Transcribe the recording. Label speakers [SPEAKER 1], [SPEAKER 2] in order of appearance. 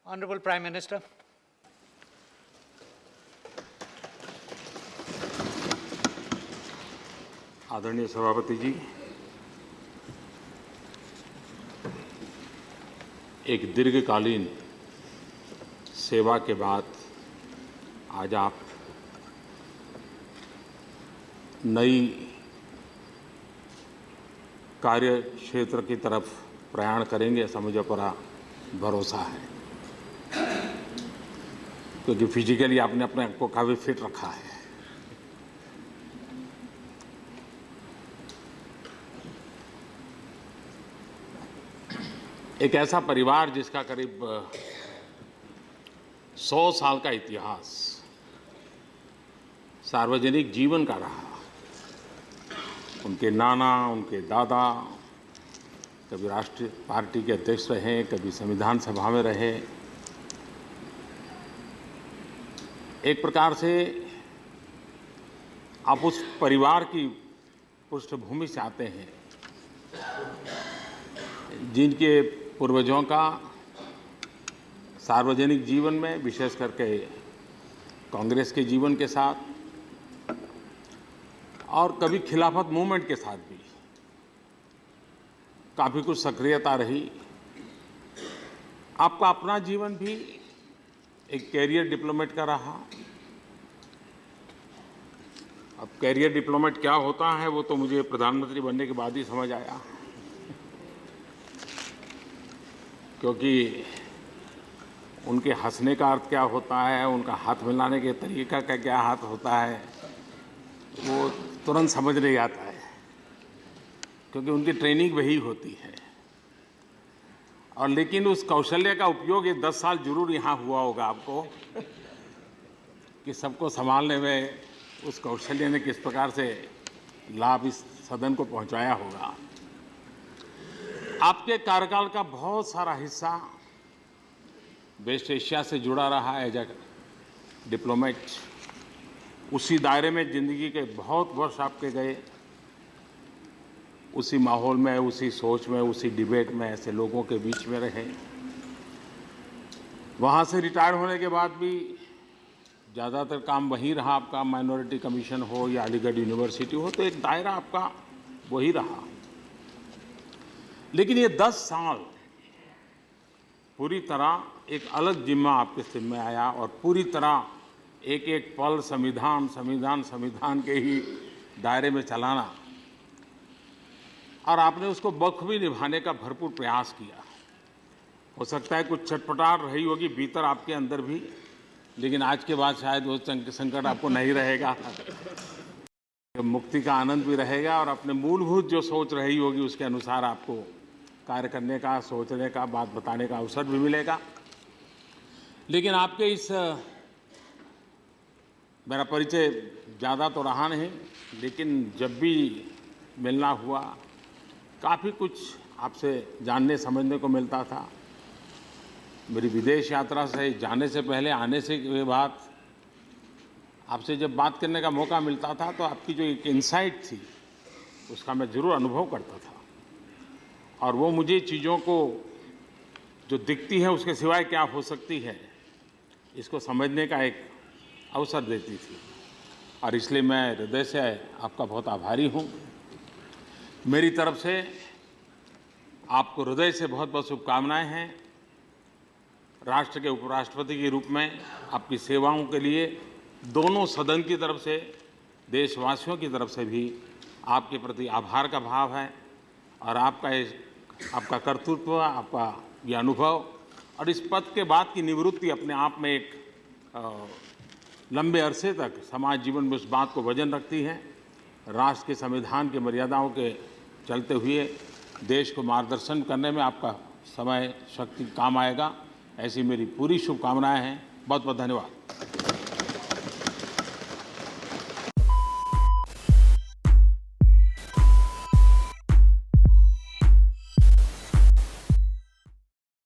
[SPEAKER 1] Honorable Prime Minister.
[SPEAKER 2] आदरणीय सभापति जी, एक दीर्घकालीन सेवा के बाद आज आप नई कार्य क्षेत्र की तरफ प्रयाण करेंगे, ऐसा मुझे पूरा भरोसा है, क्योंकि फिजिकली आपने अपने आप को काफ़ी फिट रखा है। एक ऐसा परिवार जिसका करीब 100 साल का इतिहास सार्वजनिक जीवन का रहा। उनके नाना, उनके दादा कभी राष्ट्रीय पार्टी के अध्यक्ष रहे, कभी संविधान सभा में रहे। एक प्रकार से आप उस परिवार की पृष्ठभूमि से आते हैं जिनके पूर्वजों का सार्वजनिक जीवन में, विशेष करके कांग्रेस के जीवन के साथ और कभी खिलाफत मूवमेंट के साथ भी काफ़ी कुछ सक्रियता रही। आपका अपना जीवन भी एक कैरियर डिप्लोमेट का रहा। अब कैरियर डिप्लोमेट क्या होता है वो तो मुझे प्रधानमंत्री बनने के बाद ही समझ आया, क्योंकि उनके हंसने का अर्थ क्या होता है, उनका हाथ मिलाने के तरीका का क्या हाथ होता है, वो तुरंत समझ नहीं आता है, क्योंकि उनकी ट्रेनिंग वही होती है। और लेकिन उस कौशल्य का उपयोग ये 10 साल जरूर यहाँ हुआ होगा आपको कि सबको संभालने में उस कौशल्य ने किस प्रकार से लाभ इस सदन को पहुँचाया होगा। आपके कार्यकाल का बहुत सारा हिस्सा वेस्ट एशिया से जुड़ा रहा है एज ए डिप्लोमेट। उसी दायरे में ज़िंदगी के बहुत वर्ष आपके गए, उसी माहौल में, उसी सोच में, उसी डिबेट में ऐसे लोगों के बीच में रहे। वहाँ से रिटायर होने के बाद भी ज़्यादातर काम वहीं रहा आपका, माइनॉरिटी कमीशन हो या अलीगढ़ यूनिवर्सिटी हो, तो एक दायरा आपका वही रहा। लेकिन ये 10 साल पूरी तरह एक अलग जिम्मा आपके सिर में आया और पूरी तरह एक एक पल संविधान के ही दायरे में चलाना, और आपने उसको बखूबी निभाने का भरपूर प्रयास किया। हो सकता है कुछ चटपटाहट रही होगी भीतर आपके अंदर भी, लेकिन आज के बाद शायद वो संकट आपको नहीं रहेगा। मुक्ति का आनंद भी रहेगा और अपने मूलभूत जो सोच रही होगी उसके अनुसार आपको कार्य करने का, सोचने का, बात बताने का अवसर भी मिलेगा। लेकिन आपके इस, मेरा परिचय ज़्यादा तो रहा नहीं, लेकिन जब भी मिलना हुआ काफ़ी कुछ आपसे जानने समझने को मिलता था। मेरी विदेश यात्रा से जाने से पहले, आने से के बाद आपसे जब बात करने का मौका मिलता था तो आपकी जो एक इंसाइट थी उसका मैं ज़रूर अनुभव करता था, और वो मुझे चीज़ों को जो दिखती है उसके सिवाय क्या हो सकती है इसको समझने का एक अवसर देती थी। और इसलिए मैं हृदय से आपका बहुत आभारी हूँ। मेरी तरफ से आपको हृदय से बहुत बहुत शुभकामनाएं हैं। राष्ट्र के उपराष्ट्रपति के रूप में आपकी सेवाओं के लिए दोनों सदन की तरफ से, देशवासियों की तरफ से भी आपके प्रति आभार का भाव है। और आपका कर्तृत्व, आपका ये अनुभव और इस पद के बाद की निवृत्ति अपने आप में एक लंबे अरसे तक समाज जीवन में उस बात को वजन रखती है। राष्ट्र के संविधान की मर्यादाओं के चलते हुए देश को मार्गदर्शन करने में आपका समय, शक्ति काम आएगा, ऐसी मेरी पूरी शुभकामनाएं हैं। बहुत बहुत धन्यवाद।